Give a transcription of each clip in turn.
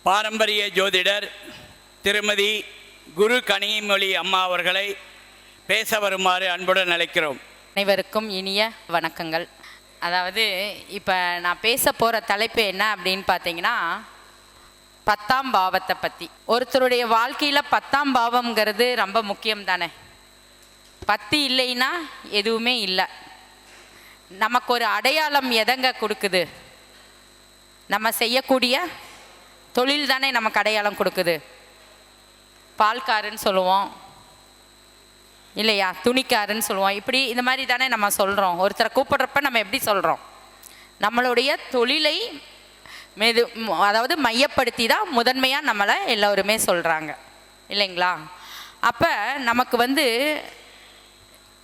பாரம்பரிய ஜோதிடர் திருமதி குரு கனிமொழி அம்மா அவர்களை பேச வருமாறு அன்புடன் அழைக்கிறோம். அனைவருக்கும் இனிய வணக்கங்கள். அதாவது இப்போ நான் பேச போகிற தலைப்பு என்ன அப்படின்னு பார்த்தீங்கன்னா, 10ஆம் பாவத்தை பற்றி. ஒருத்தருடைய வாழ்க்கையில் 10ஆம் பாவம்ங்கிறது ரொம்ப முக்கியம் தானே. 10 இல்லைன்னா எதுவுமே இல்லை. நமக்கு ஒரு அடையாளம் எதங்க கொடுக்குது? நம்ம செய்யக்கூடிய தொழில் தானே நமக்கு அடையாளம் கொடுக்குது. பால்காரன்னு சொல்லுவோம் இல்லையா, துணிக்காருன்னு சொல்லுவோம். இப்படி இந்த மாதிரி தானே நம்ம சொல்கிறோம். ஒருத்தரை கூப்பிட்றப்ப நம்ம எப்படி சொல்கிறோம்? நம்மளுடைய தொழிலை அதாவது மையப்படுத்தி தான் முதன்மையாக நம்மளை எல்லோருமே சொல்கிறாங்க இல்லைங்களா. அப்போ நமக்கு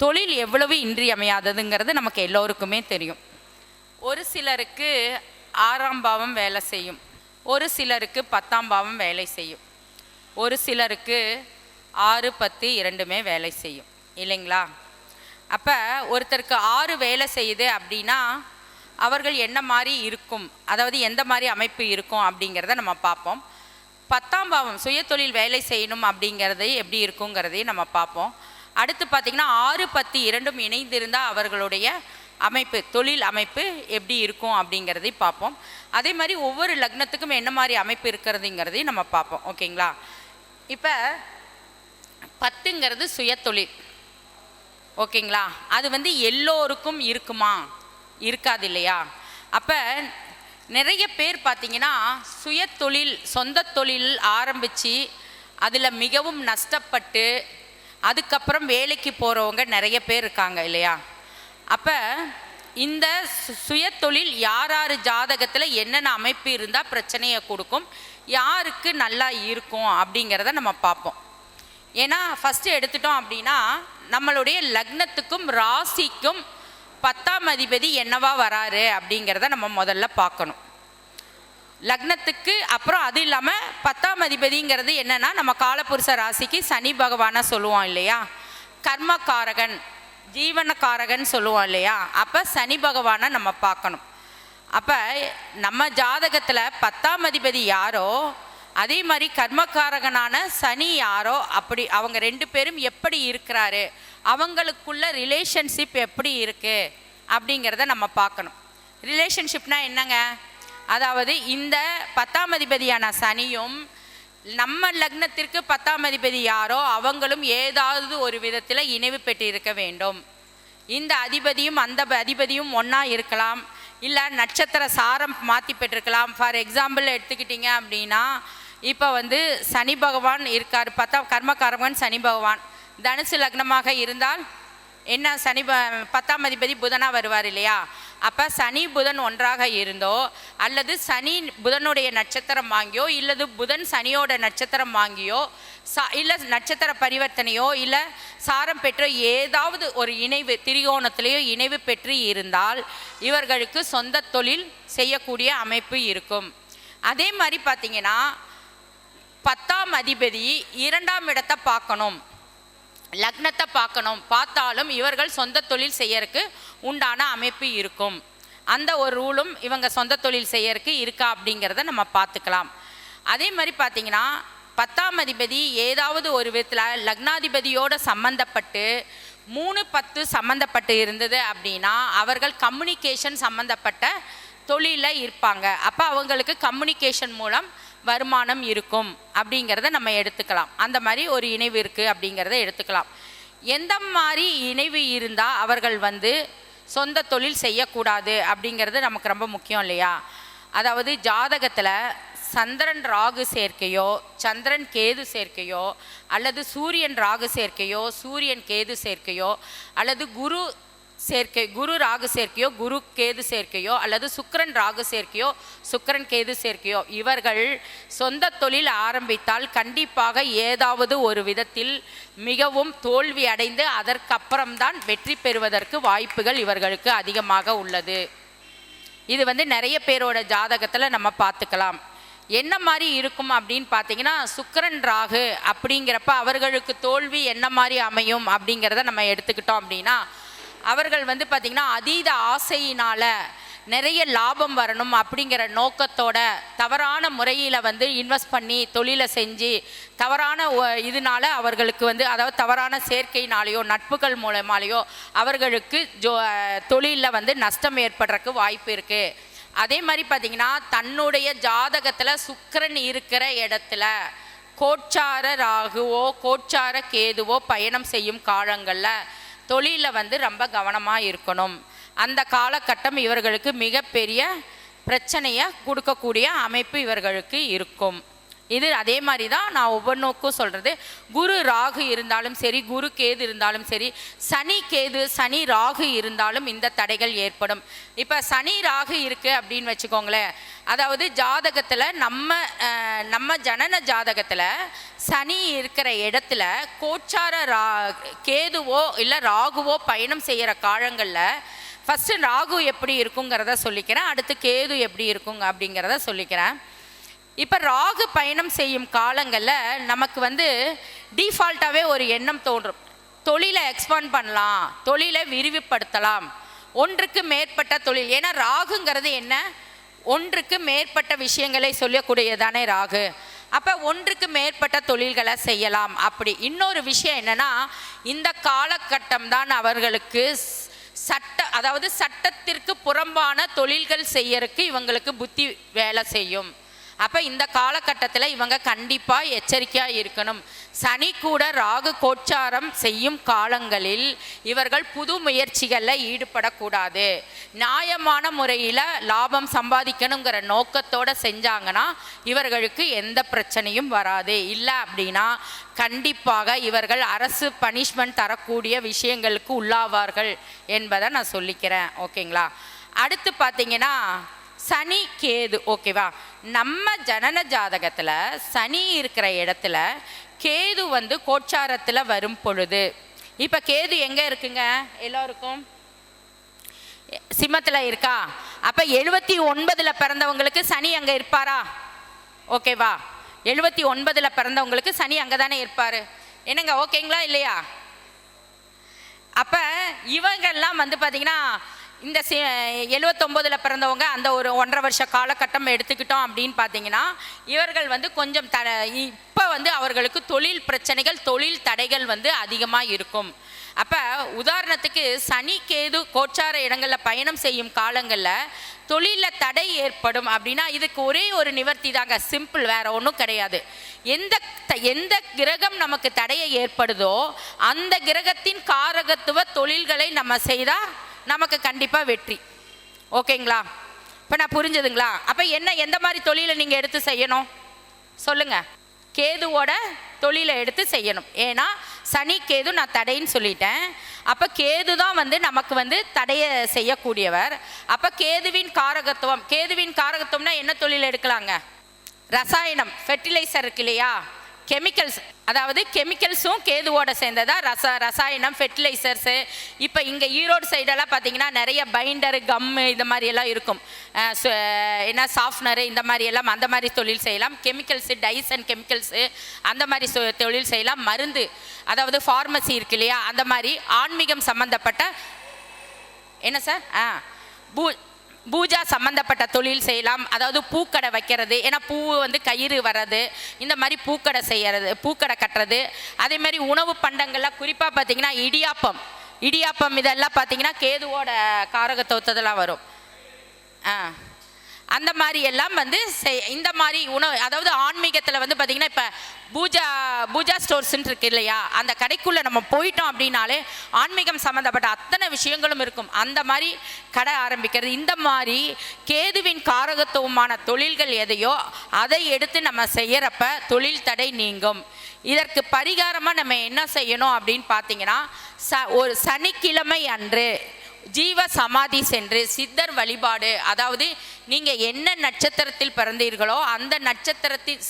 தொழில் எவ்வளவு இன்றியமையாததுங்கிறது நமக்கு எல்லோருக்குமே தெரியும். ஒரு சிலருக்கு 6ஆம் பாவம் வேலை செய்யும், ஒரு சிலருக்கு 10ஆம் பாவம் வேலை செய்யும், ஒரு சிலருக்கு 6, 10 இரண்டுமே வேலை செய்யும் இல்லைங்களா. அப்போ ஒருத்தருக்கு 6 வேலை செய்யுது அப்படின்னா அவர்கள் என்ன மாதிரி இருக்கும், அதாவது எந்த மாதிரி அமைப்பு இருக்கும் அப்படிங்கிறத நம்ம பார்ப்போம். 10ஆம் பாவம் சுயதொழில் வேலை செய்யணும் அப்படிங்கிறது எப்படி இருக்குங்கிறதையும் நம்ம பார்ப்போம். அடுத்து பார்த்திங்கன்னா 6, 10 இரண்டும் இணைந்திருந்தால் அவர்களுடைய அமைப்பு, தொழில் அமைப்பு எப்படி இருக்கும் அப்படிங்கிறதையும் பார்ப்போம். அதே மாதிரி ஒவ்வொரு லக்னத்துக்கும் என்ன மாதிரி அமைப்பு இருக்கிறதுங்கிறதையும் நம்ம பார்ப்போம். ஓகேங்களா. இப்போ 10ங்கிறது சுயதொழில். ஓகேங்களா. அது எல்லோருக்கும் இருக்குமா? இருக்காது இல்லையா. அப்போ நிறைய பேர் பார்த்திங்கன்னா சுயதொழில், சொந்த தொழில் ஆரம்பித்து அதில் மிகவும் நஷ்டப்பட்டு அதுக்கப்புறம் வேலைக்கு போகிறவங்க நிறைய பேர் இருக்காங்க இல்லையா. அப்போ இந்த சுயதொழில் யார் யார் ஜாதகத்தில் என்னென்ன அமைப்பு இருந்தால் பிரச்சனையை கொடுக்கும், யாருக்கு நல்லா இருக்கும் அப்படிங்கிறத நம்ம பார்ப்போம். ஏன்னா ஃபஸ்ட்டு எடுத்துட்டோம் அப்படின்னா நம்மளுடைய லக்னத்துக்கும் ராசிக்கும் 10ஆம் அதிபதி என்னவா வராரு அப்படிங்கிறத நம்ம முதல்ல பார்க்கணும். லக்னத்துக்கு அப்புறம் அது இல்லாமல் 10ஆம் அதிபதிங்கிறது என்னென்னா நம்ம காலபுருஷ ராசிக்கு சனி பகவானை சொல்லுவோம் இல்லையா, கர்மகாரகன் ஜீவனக்காரகன் சொல்லுவோம் இல்லையா. அப்போ சனி பகவானை நம்ம பார்க்கணும். அப்போ நம்ம ஜாதகத்தில் 10ஆம் அதிபதி யாரோ அதே மாதிரி கர்மக்காரகனான சனி யாரோ அப்படி அவங்க 2 பேரும் எப்படி இருக்கிறாரு, அவங்களுக்குள்ள ரிலேஷன்ஷிப் எப்படி இருக்குது அப்படிங்கிறத நம்ம பார்க்கணும். ரிலேஷன்ஷிப்னா என்னங்க, அதாவது இந்த 10ஆம் அதிபதியான சனியும் நம்ம லக்னத்திற்கு 10ஆம் அதிபதி யாரோ அவங்களும் ஏதாவது ஒரு விதத்தில் இணைவு பெற்று இருக்க வேண்டும். இந்த அதிபதியும் அந்த அதிபதியும் ஒன்றா இருக்கலாம், இல்லை நட்சத்திர சாரம் மாற்றி பெற்றிருக்கலாம். ஃபார் எக்ஸாம்பிள் எடுத்துக்கிட்டிங்க அப்படின்னா இப்போ சனி பகவான் இருக்கார், 10ஆம் கர்மகாரகன் சனி பகவான் தனுசு லக்னமாக இருந்தால் என்ன, 10ஆம் அதிபதி புதனாக வருவார் இல்லையா. அப்போ சனி புதன் ஒன்றாக இருந்தோ அல்லது சனி புதனுடைய நட்சத்திரம் வாங்கியோ இல்லது புதன் சனியோட நட்சத்திரம் வாங்கியோ இல்லை நட்சத்திர பரிவர்த்தனையோ இல்லை சாரம் பெற்ற ஏதாவது ஒரு இணைவு திரிகோணத்திலேயோ இணைவு பெற்று இருந்தால் இவர்களுக்கு சொந்த தொழில் செய்யக்கூடிய அமைப்பு இருக்கும். அதே மாதிரி பார்த்திங்கன்னா 10ஆம் அதிபதி 2ஆம் இடத்தை பார்க்கணும், லக்னத்தை பார்க்கணும், பார்த்தாலும் இவர்கள் சொந்த தொழில் செய்யறதுக்கு உண்டான அமைப்பு இருக்கும். அந்த ஒரு ரூலும் இவங்க சொந்த தொழில் செய்யறதுக்கு இருக்கா அப்படிங்கிறத நம்ம பார்த்துக்கலாம். அதே மாதிரி பார்த்திங்கன்னா 10ஆம் அதிபதி ஏதாவது ஒரு விதத்தில் லக்னாதிபதியோடு சம்மந்தப்பட்டு 3, 10 சம்மந்தப்பட்டு இருந்தது அப்படின்னா அவர்கள் கம்யூனிகேஷன் சம்மந்தப்பட்ட தொழிலில் இருப்பாங்க. அப்போ அவங்களுக்கு கம்யூனிகேஷன் மூலம் வருமானம் இருக்கும் அப்படிங்கிறத நம்ம எடுத்துக்கலாம். அந்த மாதிரி ஒரு இணைவு இருக்குது அப்படிங்கிறத எடுத்துக்கலாம். எந்த மாதிரி இணைவு இருந்தால் அவர்கள் சொந்த தொழில் செய்யக்கூடாது அப்படிங்கிறது நமக்கு ரொம்ப முக்கியம் இல்லையா. அதாவது ஜாதகத்தில் சந்திரன் ராகு சேர்க்கையோ சந்திரன் கேது சேர்க்கையோ அல்லது சூரியன் ராகு சேர்க்கையோ சூரியன் கேது சேர்க்கையோ அல்லது குரு சேர்க்கை குரு ராகு சேர்க்கையோ குரு கேது சேர்க்கையோ அல்லது சுக்கிரன் ராகு சேர்க்கையோ சுக்கிரன் கேது சேர்க்கையோ இவர்கள் சொந்த தொழில் ஆரம்பித்தால் கண்டிப்பாக ஏதாவது ஒரு விதத்தில் மிகவும் தோல்வி அடைந்து அதற்கப்புறம்தான் வெற்றி பெறுவதற்கு வாய்ப்புகள் இவர்களுக்கு அதிகமாக உள்ளது. இது நிறைய பேரோட ஜாதகத்தில் நம்ம பார்த்துக்கலாம். என்ன மாதிரி இருக்கும் அப்படின்னு பார்த்தீங்கன்னா சுக்கிரன் ராகு அப்படிங்கிறப்ப அவர்களுக்கு தோல்வி என்ன மாதிரி அமையும் அப்படிங்கிறத நம்ம எடுத்துக்கிட்டோம் அப்படின்னா அவர்கள் பார்த்திங்கன்னா அதீத ஆசையினால் நிறைய லாபம் வரணும் அப்படிங்கிற நோக்கத்தோட தவறான முறையில் வந்து இன்வெஸ்ட் பண்ணி தொழிலை செஞ்சு தவறான இதனால அவர்களுக்கு வந்து அதாவது தவறான சேர்க்கையினாலேயோ நட்புகள் மூலமாலேயோ அவர்களுக்கு தொழிலில் வந்து நஷ்டம் ஏற்படுறதுக்கு வாய்ப்பு இருக்குது. அதே மாதிரி பார்த்திங்கன்னா தன்னுடைய ஜாதகத்தில் சுக்கிரன் இருக்கிற இடத்துல கோச்சார ராகுவோ கோச்சார கேதுவோ பயணம் செய்யும் காலங்களில் தொழிலில் வந்து ரொம்ப கவனமாக இருக்கணும். அந்த காலகட்டம் இவர்களுக்கு மிகப்பெரிய பிரச்சனையை கொடுக்கக்கூடிய அமைப்பு இவர்களுக்கு இருக்கும். இது அதே மாதிரி தான் நான் ஒவ்வொன்றுக்கும் சொல்கிறது. குரு ராகு இருந்தாலும் சரி, குரு கேது இருந்தாலும் சரி, சனி கேது சனி ராகு இருந்தாலும் இந்த தடைகள் ஏற்படும். இப்போ சனி ராகு இருக்குது அப்படின்னு வச்சுக்கோங்களேன். அதாவது ஜாதகத்தில் நம்ம ஜனன ஜாதகத்தில் சனி இருக்கிற இடத்துல கோச்சார கேதுவோ இல்லை ராகுவோ பயணம் செய்கிற காலங்களில் ஃபஸ்ட்டு ராகு எப்படி இருக்குங்கிறத சொல்லிக்கிறேன், அடுத்து கேது எப்படி இருக்குங்க அப்படிங்கிறத சொல்லிக்கிறேன். இப்போ ராகு பயணம் செய்யும் காலங்களில் நமக்கு வந்து டிஃபால்ட்டாகவே ஒரு எண்ணம் தோன்றும், தொழிலை எக்ஸ்பாண்ட் பண்ணலாம், தொழிலை விரிவுபடுத்தலாம், ஒன்றுக்கு மேற்பட்ட தொழில். ஏன்னா ராகுங்கிறது என்ன, ஒன்றுக்கு மேற்பட்ட விஷயங்களை சொல்லக்கூடியதானே ராகு. அப்போ ஒன்றுக்கு மேற்பட்ட தொழில்களை செய்யலாம். அப்படி இன்னொரு விஷயம் என்னென்னா, இந்த காலகட்டம் தான் அவர்களுக்கு அதாவது சட்டத்திற்கு புறம்பான தொழில்கள் செய்யறதுக்கு இவங்களுக்கு புத்தி வேலை செய்யும். அப்போ இந்த காலகட்டத்தில் இவங்க கண்டிப்பாக எச்சரிக்கையாக இருக்கணும். சனி கூட ராகு கோச்சாரம் செய்யும் காலங்களில் இவர்கள் புது முயற்சிகளில் ஈடுபடக்கூடாது. நியாயமான முறையில் லாபம் சம்பாதிக்கணுங்கிற நோக்கத்தோடு செஞ்சாங்கன்னா இவர்களுக்கு எந்த பிரச்சனையும் வராது. இல்லை அப்படின்னா கண்டிப்பாக இவர்கள் அரசு பனிஷ்மெண்ட் தரக்கூடிய விஷயங்களுக்கு உள்ளாவார்கள் என்பதை நான் சொல்லிக்கிறேன். ஓகேங்களா? அடுத்து பார்த்தீங்கன்னா சனி கேது. ஓகேவா? நம்ம ஜனன ஜாதகத்தில் சனி இருக்கிற இடத்துல கேது வந்து கோச்சாரத்தில் வரும் பொழுது, இப்போ கேது எங்கே இருக்குங்க எல்லோருக்கும்? சிம்மத்தில் இருக்கா? அப்போ 79 பிறந்தவங்களுக்கு சனி அங்கே இருப்பாரா? ஓகேவா? 79 பிறந்தவங்களுக்கு சனி அங்கே தானே இருப்பார். என்னங்க ஓகேங்களா இல்லையா? அப்போ இவங்கெல்லாம் வந்து பார்த்திங்கன்னா இந்த 79 பிறந்தவங்க அந்த ஒரு 1.5 வருஷ காலகட்டம் எடுத்துக்கிட்டோம் அப்படின்னு பார்த்தீங்கன்னா இவர்கள் வந்து கொஞ்சம் இப்போ வந்து அவர்களுக்கு தொழில் பிரச்சனைகள் தொழில் தடைகள் வந்து அதிகமாக இருக்கும். அப்போ உதாரணத்துக்கு சனி கேது கோச்சார இடங்களில் பயணம் செய்யும் காலங்களில் தொழிலில் தடை ஏற்படும் அப்படின்னா இதுக்கு ஒரே ஒரு நிவர்த்தி தாங்க, சிம்பிள், வேற ஒன்றும் கிடையாது. எந்த கிரகம் நமக்கு தடையை ஏற்படுதோ அந்த கிரகத்தின் காரகத்துவ தொழில்களை நம்ம செய்தால் நமக்கு கண்டிப்பாக வெற்றி. ஓகேங்களா? இப்போ நான் புரிஞ்சுதுங்களா? அப்போ எந்த மாதிரி தொழிலை நீங்கள் எடுத்து செய்யணும் சொல்லுங்கள்? கேதுவோட தொழிலை எடுத்து செய்யணும். ஏன்னா சனி கேது நான் தடைன்னு சொல்லிட்டேன். அப்போ கேது தான் வந்து நமக்கு வந்து தடையை செய்யக்கூடியவர். அப்போ கேதுவின் காரகத்துவம்னா என்ன தொழில் எடுக்கலாங்க? ரசாயனம், ஃபெர்டிலைசர் இருக்கு இல்லையா, கெமிக்கல்ஸ், அதாவது கெமிக்கல்ஸும் கேதுவோட சேர்ந்ததா ரசாயனம், ஃபெர்டிலைசர்ஸு. இப்போ இங்கே ஈரோடு சைடெல்லாம் பார்த்தீங்கன்னா நிறைய பைண்டரு, கம்மு இந்த மாதிரி எல்லாம் இருக்கும். என்ன சாஃப்ட்னரு இந்த மாதிரி எல்லாம் அந்த மாதிரி தொழில் செய்யலாம். கெமிக்கல்ஸு, டைஸ் அண்ட் கெமிக்கல்ஸு அந்த மாதிரி தொழில் செய்யலாம். மருந்து, அதாவது ஃபார்மசி இருக்கு இல்லையா, அந்த மாதிரி ஆன்மீகம் சம்மந்தப்பட்ட என்ன சார் பூஜா சம்மந்தப்பட்ட தொழில் செய்யலாம். அதாவது பூக்கடை வைக்கிறது, ஏன்னா பூ வந்து கயிறு வர்றது, இந்த மாதிரி பூக்கடை செய்கிறது, பூக்கடை கட்டுறது. அதே மாதிரி உணவு பண்டங்கள்லாம் குறிப்பாக பார்த்திங்கன்னா இடியாப்பம் இதெல்லாம் பார்த்திங்கன்னா கேதுவோட காரகத்துவத்தெல்லாம் வரும். அந்த மாதிரி எல்லாம் வந்து இந்த மாதிரி உணவு, அதாவது ஆன்மீகத்தில் வந்து பார்த்திங்கன்னா இப்போ பூஜா ஸ்டோர்ஸ்ன்னு இருக்கு இல்லையா, அந்த கடைக்குள்ளே நம்ம போயிட்டோம் அப்படின்னாலே ஆன்மீகம் சம்மந்தப்பட்ட அத்தனை விஷயங்களும் இருக்கும். அந்த மாதிரி கடை ஆரம்பிக்கிறது, இந்த மாதிரி கேதுவின் காரகத்துவமான தொழில்கள் எதையோ அதை எடுத்து நம்ம செய்கிறப்ப தொழில் தடை நீங்கும். இதற்கு பரிகாரமாக நம்ம என்ன செய்யணும் அப்படின்னு பார்த்தீங்கன்னா ஒரு சனிக்கிழமை அன்று ஜீவ சமாதி சென்று சித்தர் வழிபாடு, அதாவது நீங்கள் என்ன நட்சத்திரத்தில் பிறந்தீர்களோ அந்த நட்சத்திரத்தில்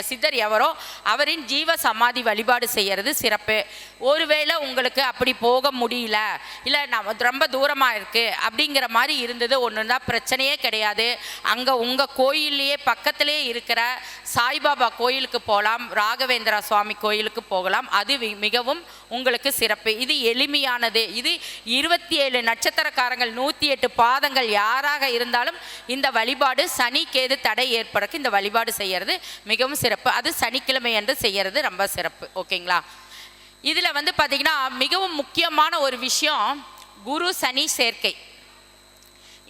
சித்தர் எவரோ அவரின் ஜீவ சமாதி வழிபாடு செய்கிறது சிறப்பு. ஒருவேளை உங்களுக்கு அப்படி போக முடியல, இல்லை நம்ம ரொம்ப தூரமாக இருக்குது அப்படிங்கிற மாதிரி இருந்தது ஒன்று தான், பிரச்சனையே கிடையாது. அங்கே உங்கள் கோயில்லையே பக்கத்திலே இருக்கிற சாய்பாபா கோயிலுக்கு போகலாம், ராகவேந்திரா சுவாமி கோயிலுக்கு போகலாம். அது மிகவும் உங்களுக்கு சிறப்பு. இது எளிமையானது. இது 20 27 நட்சத்திரக்காரங்கள் 108 பாதங்கள் யாராக இருந்தாலும் இந்த வழிபாடு சனி கேது தடை ஏற்படக்கு இந்த வழிபாடு செய்யறது மிகவும் சிறப்பு. அது சனிக்கிழமை என்று செய்யறது ரொம்ப சிறப்பு. ஓகேங்களா? இதில் வந்து பார்த்தீங்கன்னா மிகவும் முக்கியமான ஒரு விஷயம் குரு சனி சேர்க்கை.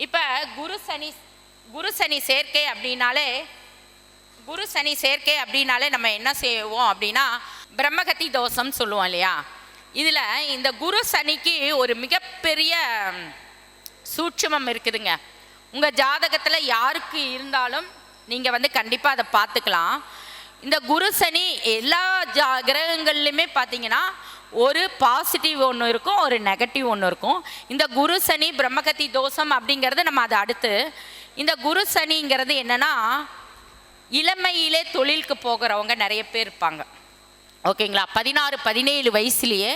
இப்போ குரு சனி சேர்க்கை அப்படின்னாலே நம்ம என்ன செய்வோம் அப்படின்னா பிரம்மகத்தி தோஷம் சொல்லுவோம் இல்லையா? இதில் இந்த குரு சனிக்கு ஒரு மிகப்பெரிய சூட்சுமம் இருக்குதுங்க. உங்கள் ஜாதகத்தில் யாருக்கு இருந்தாலும் நீங்கள் வந்து கண்டிப்பாக அதை பார்த்துக்கலாம். இந்த குரு சனி எல்லா கிரகங்கள்லையுமே பார்த்தீங்கன்னா ஒரு பாசிட்டிவ் ஒன்று இருக்கும், ஒரு நெகட்டிவ் ஒன்று இருக்கும். இந்த குரு சனி பிரம்மகத்தி தோஷம் அப்படிங்கிறது நம்ம அதை அடுத்து. இந்த குரு சனிங்கிறது என்னென்னா இளமையிலே தொழிலுக்கு போகிறவங்க நிறைய பேர் இருப்பாங்க. ஓகேங்களா? 16-17 வயசுலேயே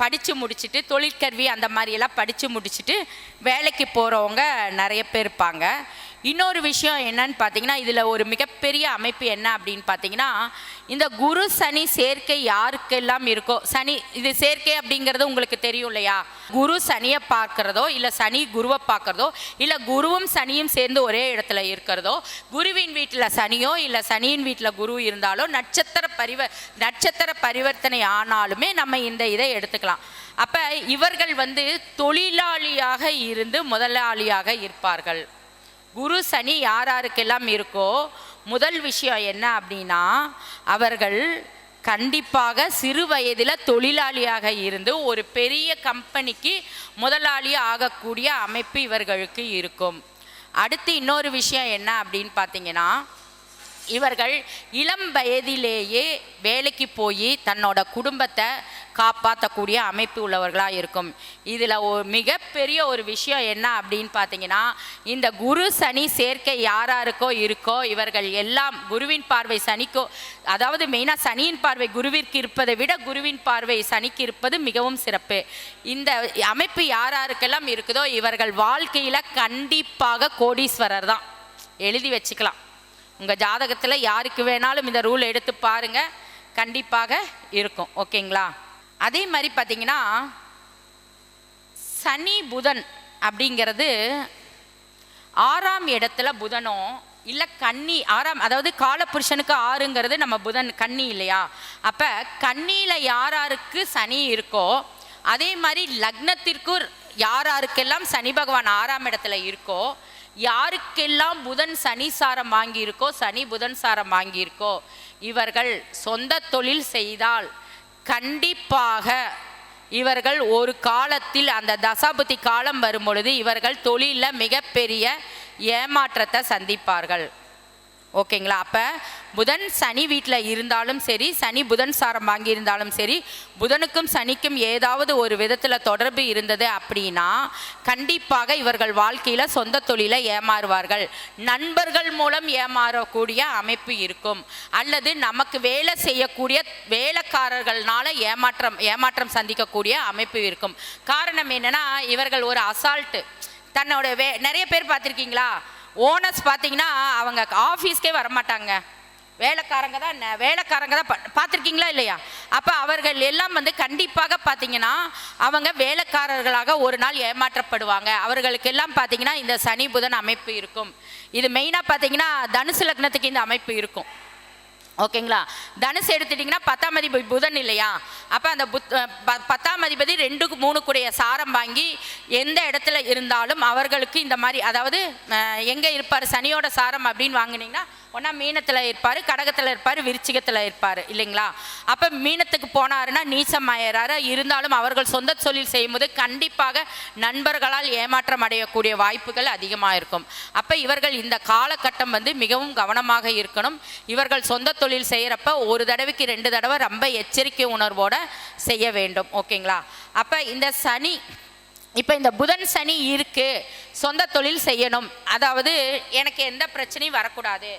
படித்து முடிச்சுட்டு தொழிற்கல்வி அந்த மாதிரியெல்லாம் படித்து முடிச்சுட்டு வேலைக்கு போகிறவங்க நிறைய பேர் இருப்பாங்க. இன்னொரு விஷயம் என்னன்னு பார்த்தீங்கன்னா இதில் ஒரு மிகப்பெரிய அமைப்பு என்ன அப்படின்னு பார்த்தீங்கன்னா இந்த குரு சனி சேர்க்கை யாருக்கெல்லாம் இருக்கோ, சனி இது சேர்க்கை அப்படிங்கிறது உங்களுக்கு தெரியும் இல்லையா? குரு சனியை பார்க்குறதோ இல்லை சனி குருவை பார்க்குறதோ இல்லை குருவும் சனியும் சேர்ந்து ஒரே இடத்துல இருக்கிறதோ, குருவின் வீட்டில் சனியோ இல்லை சனியின் வீட்டில் குரு இருந்தாலோ நட்சத்திர பரிவர்த்தனை ஆனாலுமே நம்ம இந்த இதை எடுத்துக்கலாம். அப்போ இவர்கள் வந்து தொழிலாளியாக இருந்து முதலாளியாக இருப்பார்கள். குரு சனி யாருக்கெல்லாம் இருக்கோ முதல் விஷயம் என்ன அப்படின்னா அவர்கள் கண்டிப்பாக சிறு வயதில் தொழிலாளியாக இருந்து ஒரு பெரிய கம்பெனிக்கு முதலாளி ஆகக்கூடிய அமைப்பு இவர்களுக்கு இருக்கும். அடுத்து இன்னொரு விஷயம் என்ன அப்படின்னு பார்த்தீங்கன்னா இவர்கள் இளம் வயதிலேயே வேலைக்கு போய் தன்னோட குடும்பத்தை காப்பாற்றக்கூடிய அமைப்பு உள்ளவர்களாக இருக்கும். இதில் ஒரு மிகப்பெரிய ஒரு விஷயம் என்ன அப்படின்னு பார்த்தீங்கன்னா இந்த குரு சனி சேர்க்கை யாருக்கோ இருக்கோ இவர்கள் எல்லாம் குருவின் பார்வை சனிக்கோ, அதாவது மெயினாக சனியின் பார்வை குருவிற்கு இருப்பதை விட குருவின் பார்வை சனிக்கு இருப்பது மிகவும் சிறப்பு. இந்த அமைப்பு யாருக்கெல்லாம் இருக்குதோ இவர்கள் வாழ்க்கையில் கண்டிப்பாக கோடீஸ்வரர் தான். எழுதி வச்சுக்கலாம். உங்கள் ஜாதகத்தில் யாருக்கு வேணாலும் இந்த ரூல் எடுத்து பாருங்கள், கண்டிப்பாக இருக்கும். ஓகேங்களா? அதே மாதிரி பார்த்தீங்கன்னா சனி புதன் அப்படிங்கிறது 6ஆம் இடத்துல புதனோ இல்லை கன்னி 6ஆம், அதாவது காலபுருஷனுக்கு 6ங்கிறது நம்ம புதன் கன்னி இல்லையா? அப்போ கன்னியில் யாருக்கு சனி இருக்கோ அதே மாதிரி லக்னத்திற்கு யாருக்கெல்லாம் சனி பகவான் 6ஆம் இடத்துல இருக்கோ, யாருக்கெல்லாம் புதன் சனி சாரம் வாங்கியிருக்கோ சனி புதன் சாரம் வாங்கியிருக்கோ இவர்கள் சொந்த தொழில் செய்தால் கண்டிப்பாக இவர்கள் ஒரு காலத்தில் அந்த தசாபுத்தி காலம் வரும் பொழுது இவர்கள் தொழிலில் மிகப்பெரிய ஏமாற்றத்தை சந்திப்பார்கள். ஓகேங்களா? அப்போ புதன் சனி வீட்டில் இருந்தாலும் சரி, சனி புதன் சாரம் வாங்கியிருந்தாலும் சரி, புதனுக்கும் சனிக்கும் ஏதாவது ஒரு விதத்தில் தொடர்பு இருந்தது அப்படின்னா கண்டிப்பாக இவர்கள் வாழ்க்கையில் சொந்த தொழிலை ஏமாறுவார்கள். நண்பர்கள் மூலம் ஏமாறக்கூடிய அமைப்பு இருக்கும், அல்லது நமக்கு வேலை செய்யக்கூடிய வேலைக்காரர்களால ஏமாற்றம் சந்திக்கக்கூடிய அமைப்பு இருக்கும். காரணம் என்னன்னா இவர்கள் ஒரு அசால்ட்டு தன்னோட நிறைய பேர் பார்த்துருக்கீங்களா? ஓனர்ஸ் பார்த்தீங்கன்னா அவங்க ஆஃபீஸ்க்கே வரமாட்டாங்க, வேலைக்காரங்க தான் பார்த்துருக்கீங்களா இல்லையா? அப்போ அவர்கள் எல்லாம் வந்து கண்டிப்பாக பார்த்தீங்கன்னா அவங்க வேலைக்காரர்களாக ஒரு நாள் ஏமாற்றப்படுவாங்க. அவர்களுக்கெல்லாம் பார்த்தீங்கன்னா இந்த சனி புதன் அமைப்பு இருக்கும். இது மெயினாக பார்த்தீங்கன்னா தனுசு லக்னத்துக்கு இந்த அமைப்பு இருக்கும். ஓகேங்களா? தனுசு எடுத்துட்டிங்கன்னா 10ஆம் அதிபதி புதன் இல்லையா? அப்போ அந்த 10ஆம் அதிபதி 2-3 கூடிய சாரம் வாங்கி எந்த இடத்துல இருந்தாலும் அவர்களுக்கு இந்த மாதிரி, அதாவது எங்கே இருப்பார் சனியோட சாரம் அப்படின்னு வாங்கினீங்கன்னா ஒன்றா மீனத்தில் இருப்பார், கடகத்தில் இருப்பார், விருச்சிகத்தில் இருப்பார் இல்லைங்களா? அப்போ மீனத்துக்கு போனாருன்னா நீச்சமாயிறாரு. இருந்தாலும் அவர்கள் சொந்த தொழில் செய்யும்போது கண்டிப்பாக நண்பர்களால் ஏமாற்றம் அடையக்கூடிய வாய்ப்புகள் அதிகமாக இருக்கும். அப்போ இவர்கள் இந்த காலகட்டம் வந்து மிகவும் கவனமாக இருக்கணும். இவர்கள் சொந்த தொழில் செய்கிறப்ப ஒரு தடவைக்கு 2 தடவை ரொம்ப எச்சரிக்கை உணர்வோடு செய்ய வேண்டும். ஓகேங்களா? அப்போ இந்த சனி, இப்போ இந்த புதன் சனி இருக்குது, சொந்த தொழில் செய்யணும், அதாவது எனக்கு எந்த பிரச்சனையும் வரக்கூடாது,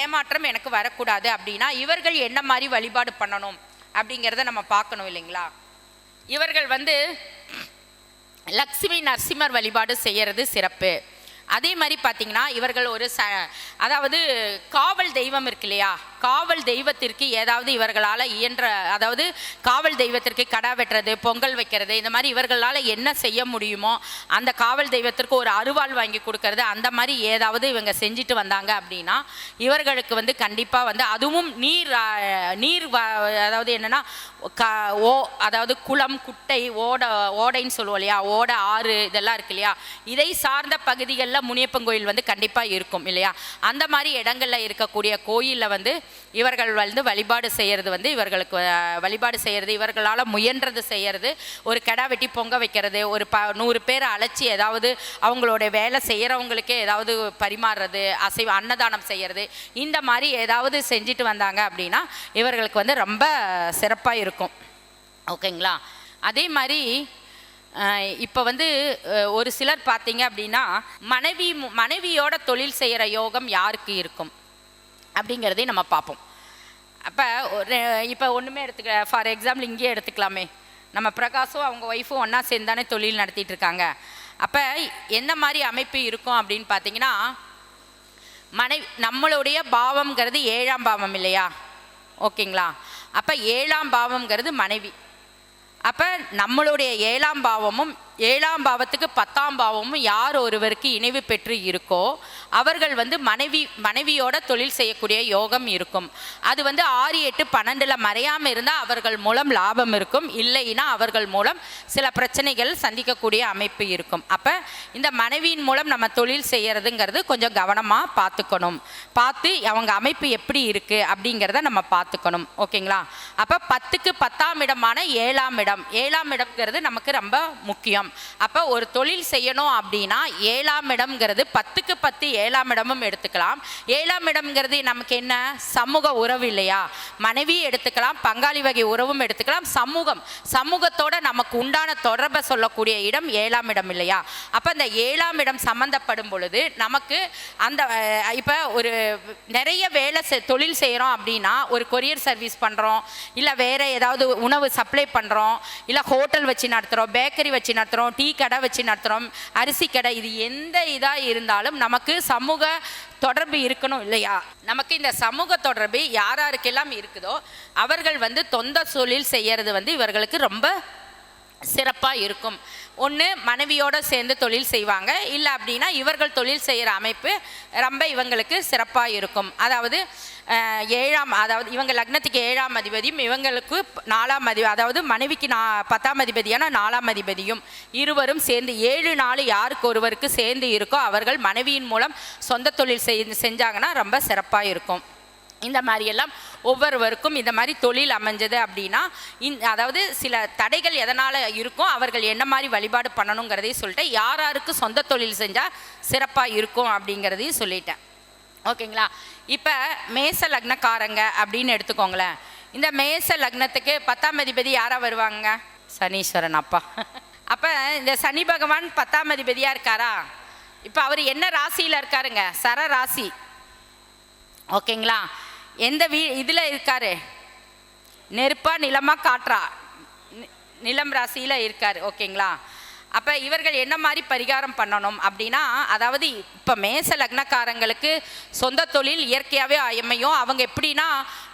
ஏமாற்றம் எனக்கு வரக்கூடாது அப்படின்னா இவர்கள் என்ன மாதிரி வழிபாடு பண்ணணும் அப்படிங்கிறத நம்ம பார்க்கணும் இல்லைங்களா? இவர்கள் வந்து லக்ஷ்மி நரசிம்மர் வழிபாடு செய்கிறது சிறப்பு. அதே மாதிரி பார்த்தீங்கன்னா இவர்கள் ஒரு அதாவது காவல் தெய்வம் இருக்கு இல்லையா? காவல் தெய்வத்திற்கு ஏதாவது இவர்களால் இயன்ற, அதாவது காவல் தெய்வத்திற்கு கடா வெட்டுறது, பொங்கல் வைக்கிறது, இந்த மாதிரி இவர்களால் என்ன செய்ய முடியுமோ அந்த காவல் தெய்வத்திற்கு ஒரு அருவாள் வாங்கி கொடுக்கறது, அந்த மாதிரி ஏதாவது இவங்க செஞ்சுட்டு வந்தாங்க அப்படின்னா இவர்களுக்கு வந்து கண்டிப்பாக வந்து அதுவும் நீர் அதாவது என்னென்னா அதாவது குளம், குட்டை, ஓடைன்னு சொல்லுவோம் இல்லையா, ஓடை, ஆறு இதெல்லாம் இருக்கு இல்லையா, இதை சார்ந்த பகுதிகளில் முனியப்பன் கோயில் வந்து கண்டிப்பாக இருக்கும் இல்லையா. அந்த மாதிரி இடங்களில் இருக்கக்கூடிய கோயிலில் வந்து இவர்கள் வந்து வழிபாடு செய்கிறது வந்து இவர்களுக்கு வழிபாடு செய்கிறது, இவர்களால் முயன்றது செய்கிறது, ஒரு கெடா வெட்டி பொங்க வைக்கிறது, ஒரு 100 பேரை அழைச்சி ஏதாவது அவங்களோட வேலை செய்கிறவங்களுக்கே ஏதாவது பரிமாறுறது, அன்னதானம் செய்கிறது, இந்த மாதிரி ஏதாவது செஞ்சுட்டு வந்தாங்க அப்படின்னா இவர்களுக்கு வந்து ரொம்ப சிறப்பாக இருக்கும். ஓகேங்களா. அதே மாதிரி இப்போ வந்து ஒரு சிலர் பார்த்தீங்க அப்படின்னா மனைவியோட தொழில் செய்கிற யோகம் யாருக்கு இருக்கும் அப்படிங்கிறதையும் நம்ம பார்ப்போம். அப்போ இப்போ ஒன்றுமே ஃபார் எக்ஸாம்பிள் இங்கேயே எடுத்துக்கலாமே, நம்ம பிரகாஷும் அவங்க ஒய்ஃபும் ஒன்றா சேர்ந்து தானே தொழில் நடத்திட்டு இருக்காங்க. அப்போ என்ன மாதிரி அமைப்பு இருக்கும் அப்படின்னு பார்த்தீங்கன்னா, நம்மளுடைய பாவம்ங்கிறது 7ஆம் பாவம் இல்லையா, ஓகேங்களா. அப்போ 7ஆம் பாவம்ங்கிறது மனைவி. அப்போ நம்மளுடைய 7ஆம் பாவமும் 7ஆம் பாவத்துக்கு 10ஆம் பாவமும் யார் ஒருவருக்கு இணைவு பெற்று இருக்கோ அவர்கள் வந்து மனைவியோட தொழில் செய்யக்கூடிய யோகம் இருக்கும். அது வந்து 6, 8, 12 மறையாமல் இருந்தால் அவர்கள் மூலம் லாபம் இருக்கும், இல்லைன்னா அவர்கள் மூலம் சில பிரச்சனைகள் சந்திக்கக்கூடிய அமைப்பு இருக்கும். அப்போ இந்த மனைவியின் மூலம் நம்ம தொழில் செய்யறதுங்கிறது கொஞ்சம் கவனமாக பார்த்து அவங்க அமைப்பு எப்படி இருக்குது அப்படிங்கிறத நம்ம பார்த்துக்கணும். ஓகேங்களா. அப்போ 10க்கு 10ஆம் இடமான 7ஆம் இடம்ங்கிறது நமக்கு ரொம்ப முக்கியம். அப்போ ஒரு தொழில் செய்யணும் அப்படின்னா 7ஆம் இடம்ங்கிறது 10க்கு 10 7ஆம் இடமும் எடுத்துக்கலாம். 7ஆம் இடம்ங்கிறது நமக்கு என்ன, சமூக உறவு இல்லையா, மனைவி எடுத்துக்கலாம், பங்காளி வகை உறவும் எடுத்துக்கலாம், சமூகத்தோட நமக்கு உண்டான தொடர்பை சொல்லக்கூடிய இடம் 7ஆம் இடம் இல்லையா. அப்போ அந்த 7ஆம் இடம் சம்பந்தப்படும் பொழுது நமக்கு அந்த இப்போ ஒரு நிறைய தொழில் செய்கிறோம் அப்படின்னா, ஒரு கொரியர் சர்வீஸ் பண்ணுறோம், இல்லை வேற ஏதாவது உணவு சப்ளை பண்ணுறோம், இல்லை ஹோட்டல் வச்சு நடத்துகிறோம், பேக்கரி வச்சு நடத்துகிறோம், டீ கடை வச்சு நடத்துகிறோம், அரிசி கடை, இது எந்த இதாக இருந்தாலும் நமக்கு சமூக தொடர்பு இருக்கணும் இல்லையா. நமக்கு இந்த சமூக தொடர்பு யாருக்கெல்லாம் இருக்குதோ அவர்கள் வந்து தொந்த தொழில் செய்யறது வந்து இவர்களுக்கு ரொம்ப சிறப்பாக இருக்கும். ஒன்று மனைவியோடு சேர்ந்து தொழில் செய்வாங்க, இல்லை அப்படின்னா இவர்கள் தொழில் செய்கிற அமைப்பு ரொம்ப இவங்களுக்கு சிறப்பாக இருக்கும். அதாவது அதாவது இவங்க லக்னத்துக்கு 7ஆம் அதிபதியும் இவங்களுக்கு 4ஆம் அதாவது மனைவிக்கு 10ஆம் அதிபதியான 4ஆம் அதிபதியும் இருவரும் சேர்ந்து 7 4 யாருக்கு ஒருவருக்கு சேர்ந்து இருக்கோ அவர்கள் மனைவியின் மூலம் சொந்த தொழில் செஞ்சாங்கன்னா ரொம்ப சிறப்பாக இருக்கும். இந்த மாதிரியெல்லாம் ஒவ்வொருவருக்கும் இந்த மாதிரி தொழில் அமைஞ்சது அப்படின்னா அதாவது சில தடைகள் எதனால் இருக்கும், அவர்கள் என்ன மாதிரி வழிபாடு பண்ணணுங்கிறதையும் சொல்லிட்டேன். யாருக்கு சொந்த தொழில் செஞ்சால் சிறப்பாக இருக்கும் அப்படிங்கிறதையும் சொல்லிட்டேன். ஓகேங்களா. இப்போ மேச லக்னக்காரங்க அப்படின்னு எடுத்துக்கோங்களேன். இந்த மேச லக்னத்துக்கு 10ஆம் அதிபதி யாராக வருவாங்க, சனீஸ்வரன் அப்பா. அப்போ இந்த சனி பகவான் 10ஆம் அதிபதியாக இருக்காரா. இப்போ அவர் என்ன ராசியில் இருக்காருங்க, சர ராசி. ஓகேங்களா. எந்த இதில் இருக்காரு, நெருப்பா நிலமா காற்றா, நிலம் ராசியில் இருக்கார். ஓகேங்களா. அப்போ இவர்கள் என்ன மாதிரி பரிகாரம் பண்ணணும் அப்படின்னா, அதாவது இப்போ மேச லக்னக்காரங்களுக்கு சொந்த தொழில் இயற்கையாகவே அமையும். அவங்க எப்படின்னா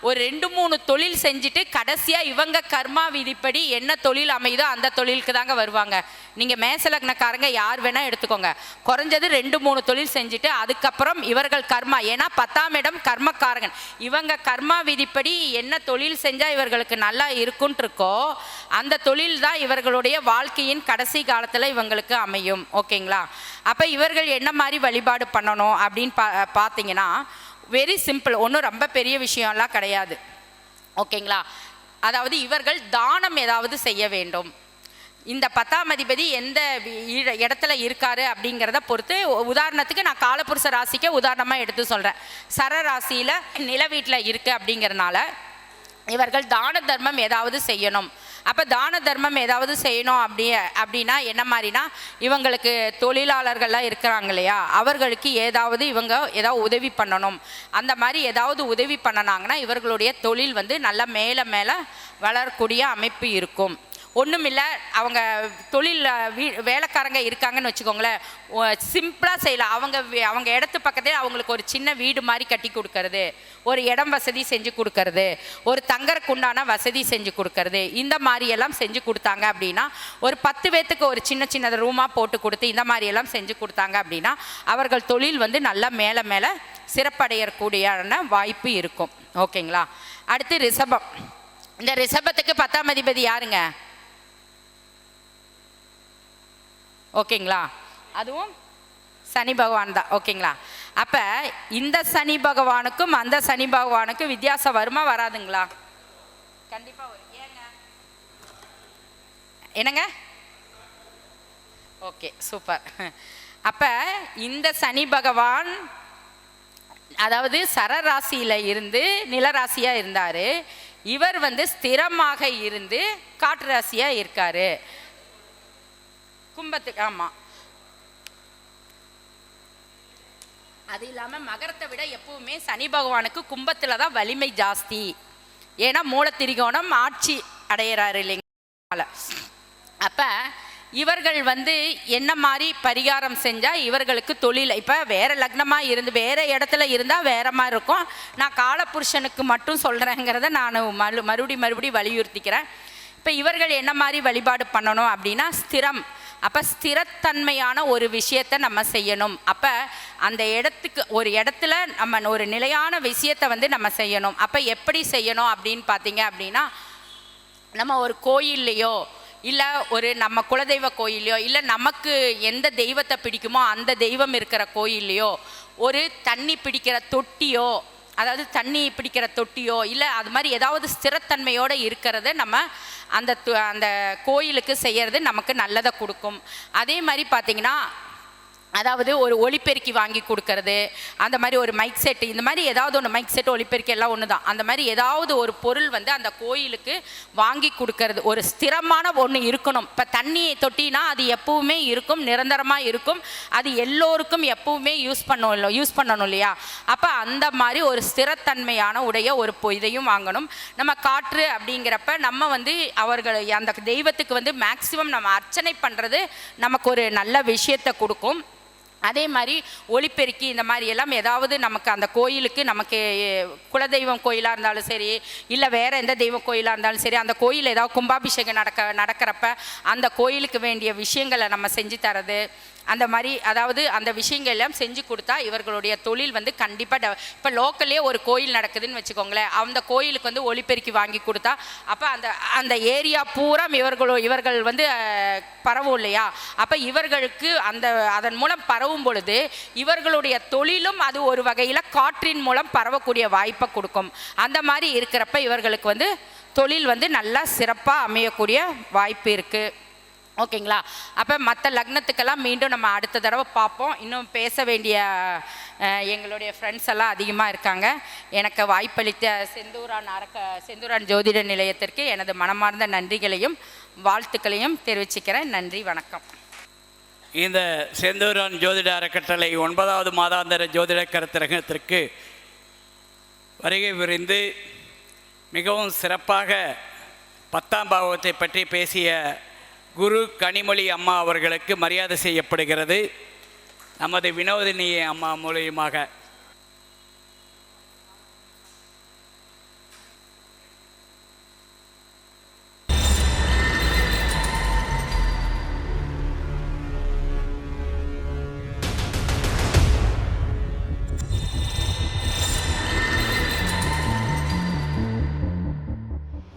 ஒரு 2-3 தொழில் செஞ்சுட்டு கடைசியாக இவங்க கர்மா விதிப்படி என்ன தொழில் அமையுதோ அந்த தொழிலுக்கு தாங்க வருவாங்க. நீங்கள் மேச லக்னக்காரங்க யார் வேணால் எடுத்துக்கோங்க, குறைஞ்சது 2-3 தொழில் செஞ்சுட்டு அதுக்கப்புறம் இவர்கள் கர்மா, ஏன்னா 10ஆம் இடம் கர்மக்காரகன், இவங்க கர்மா விதிப்படி என்ன தொழில் செஞ்சால் இவர்களுக்கு நல்லா இருக்குன்ட்ருக்கோ அந்த தொழில் தான் இவர்களுடைய வாழ்க்கையின் கடைசி காலத்தில் இவங்களுக்கு அமையும். ஓகேங்களா. அப்போ இவர்கள் என்ன மாதிரி வழிபாடு பண்ணணும் அப்படின்னு பார்த்தீங்கன்னா வெரி சிம்பிள், ஒன்றும் ரொம்ப பெரிய விஷயம்லாம் கிடையாது. ஓகேங்களா. அதாவது இவர்கள் தானம் ஏதாவது செய்ய வேண்டும். இந்த 10ஆம் அதிபதி எந்த இடத்துல இருக்காரு அப்படிங்கிறத பொறுத்து, உதாரணத்துக்கு நான் காலபுருஷ ராசிக்கு உதாரணமாக எடுத்து சொல்கிறேன். சர ராசியில் நில வீட்டில் இருக்குது அப்படிங்கிறனால இவர்கள் தான தர்மம் ஏதாவது செய்யணும். அப்போ தான தர்மம் ஏதாவது செய்யணும் அப்படின்னா என்ன மாதிரினா, இவங்களுக்கு தொழிலாளர்கள்லாம் இருக்கிறாங்க இல்லையா, அவர்களுக்கு ஏதாவது உதவி பண்ணணும். அந்த மாதிரி ஏதாவது உதவி பண்ணினாங்கன்னா இவர்களுடைய தொழில் வந்து நல்லா மேலே வளரக்கூடிய அமைப்பு இருக்கும். ஒன்றும் இல்லை, அவங்க தொழில் வேலைக்காரங்க இருக்காங்கன்னு வச்சுக்கோங்களேன், சிம்பிளாக செய்யலாம். அவங்க இடத்து பக்கத்தில் அவங்களுக்கு ஒரு சின்ன வீடு மாதிரி கட்டி கொடுக்கறது, ஒரு இடம் வசதி செஞ்சு கொடுக்கறது, ஒரு தங்கறக்குண்டான வசதி செஞ்சு கொடுக்கறது, இந்த மாதிரியெல்லாம் செஞ்சு கொடுத்தாங்க அப்படின்னா, ஒரு 10 பேத்துக்கு ஒரு சின்ன சின்ன ரூமாக போட்டு கொடுத்து இந்த மாதிரியெல்லாம் செஞ்சு கொடுத்தாங்க அப்படின்னா அவர்கள் தொழில் வந்து நல்லா மேலே மேலே சிறப்படையக்கூடியான வாய்ப்பு இருக்கும். ஓகேங்களா? அடுத்து ரிஷபம். இந்த ரிஷபத்துக்கு 10ஆம் அதிபதி யாருங்க? ஓகேங்களா? அதுவும் சனி பகவான் தான். ஓகேங்களா? அப்போ இந்த சனி பகவானுக்கும் அந்த சனி பகவானுக்கும் வித்தியாசம் வருமா வராதுங்களா? கண்டிப்பாக வரும். ஏங்க? என்னங்க? Okay, super. அப்போ இந்த சனி பகவான் அதாவது சரராசியில் இருந்து நிலராசியாக இருந்தார். இவர் வந்து ஸ்திரமாக இருந்து காற்று ராசியாக இருக்கார். கும்பத்துக்கு, ஆமாம். அது இல்லாமல் மகரத்தை விட எப்பவுமே சனி பகவானுக்கு கும்பத்தில் தான் வலிமை ஜாஸ்தி. ஏன்னா மூலத்திரிகோணம் ஆட்சி அடையிறாரு இல்லைங்களா? அப்போ இவர்கள் வந்து என்ன மாதிரி பரிகாரம் செஞ்சால் இவர்களுக்கு தொழில், இப்போ வேறு லக்னமாக இருந்து வேறு இடத்துல இருந்தால் வேறு மாதிரி இருக்கும். நான் காலபுருஷனுக்கு மட்டும் சொல்கிறேங்கிறத நான் மறுபடி வலியுறுத்திக்கிறேன். இப்போ இவர்கள் என்ன மாதிரி வழிபாடு பண்ணணும் அப்படின்னா, ஸ்திரம். அப்போ ஸ்திரத்தன்மையான ஒரு விஷயத்தை நம்ம செய்யணும். அப்போ அந்த இடத்துக்கு ஒரு இடத்துல நம்ம ஒரு நிலையான விஷயத்தை வந்து நம்ம செய்யணும். அப்போ எப்படி செய்யணும் அப்படின்னு பார்த்தீங்க அப்படின்னா, நம்ம ஒரு கோயில்லையோ இல்லை ஒரு நம்ம குலதெய்வ கோயில்லையோ இல்லை நமக்கு எந்த தெய்வத்தை பிடிக்குமோ அந்த தெய்வம் இருக்கிற கோயில்லையோ ஒரு தண்ணி பிடிக்கிற தொட்டியோ, அதாவது தண்ணி பிடிக்கிற தொட்டியோ இல்லை அது மாதிரி ஏதாவது ஸ்திரத்தன்மையோடு இருக்கிறத நம்ம அந்த கோயிலுக்கு செய்கிறது நமக்கு நல்லதை கொடுக்கும். அதே மாதிரி பார்த்திங்கன்னா, அதாவது ஒரு ஒலிபெருக்கி வாங்கி கொடுக்கறது, அந்த மாதிரி ஒரு மைக் செட்டு, இந்த மாதிரி ஏதாவது ஒன்று, மைக் செட்டு ஒலிபெருக்கி எல்லாம் ஒன்று தான், அந்த மாதிரி ஏதாவது ஒரு பொருள் வந்து அந்த கோயிலுக்கு வாங்கி கொடுக்கறது. ஒரு ஸ்திரமான ஒன்று இருக்கணும். இப்போ தண்ணி தொட்டினா அது எப்பவுமே இருக்கும், நிரந்தரமாக இருக்கும், அது எல்லோருக்கும் எப்பவுமே யூஸ் பண்ணணும் இல்லையா? அப்போ அந்த மாதிரி ஒரு ஸ்திரத்தன்மையான உடைய ஒரு இதையும் வாங்கணும். நம்ம காற்று அப்படிங்கிறப்ப நம்ம வந்து அவர்கள் அந்த தெய்வத்துக்கு வந்து மேக்சிமம் நம்ம அர்ச்சனை பண்ணுறது நமக்கு ஒரு நல்ல விஷயத்தை கொடுக்கும். அதே மாதிரி ஒலிபெருக்கி இந்த மாதிரி எல்லாம் ஏதாவது நமக்கு அந்த கோயிலுக்கு, நமக்கு குலதெய்வம் கோயிலாக இருந்தாலும் சரி இல்லை வேறு எந்த தெய்வ கோயிலாக இருந்தாலும் சரி, அந்த கோயில் ஏதாவது கும்பாபிஷேகம் நடக்கிறப்ப அந்த கோயிலுக்கு வேண்டிய விஷயங்களை நம்ம செஞ்சு தரது, அந்த மாதிரி அதாவது அந்த விஷயங்கள் எல்லாம் செஞ்சு கொடுத்தா இவர்களுடைய தொழில் வந்து கண்டிப்பாக இப்போ லோக்கல்லே ஒரு கோயில் நடக்குதுன்னு வச்சுக்கோங்களேன், அந்த கோயிலுக்கு வந்து ஒலிபெருக்கி வாங்கி கொடுத்தா அப்போ அந்த ஏரியா பூரா இவர்கள் வந்து பரவும் இல்லையா? அப்போ இவர்களுக்கு அதன் மூலம் பரவும் பொழுது இவர்களுடைய தொழிலும் அது ஒரு வகையில் காற்றின் மூலம் பரவக்கூடிய வாய்ப்பை கொடுக்கும். அந்த மாதிரி இருக்கிறப்ப இவர்களுக்கு வந்து தொழில் வந்து நல்லா சிறப்பாக அமையக்கூடிய வாய்ப்பு இருக்குது. ஓகேங்களா? அப்போ மற்ற லக்னத்துக்கெல்லாம் மீண்டும் நம்ம அடுத்த தடவை பார்ப்போம். இன்னும் பேச வேண்டிய எங்களுடைய ஃப்ரெண்ட்ஸ் எல்லாம் அதிகமாக இருக்காங்க. எனக்கு வாய்ப்பளித்த செந்தூரான் ஜோதிட நிலையத்திற்கு எனது மனமார்ந்த நன்றிகளையும் வாழ்த்துக்களையும் தெரிவிச்சுக்கிறேன். நன்றி, வணக்கம். இந்த செந்தூரான் ஜோதிட அறக்கட்டளை 9வது மாதாந்திர ஜோதிட கருத்தரங்கத்திற்கு வருகை புரிந்து மிகவும் சிறப்பாக 10ஆம் பாவத்தை பற்றி பேசிய குரு கனிமொழி அம்மா அவர்களுக்கு மரியாதை செய்யப்படுகிறது நமது வினோதினி அம்மா மூலியமாக.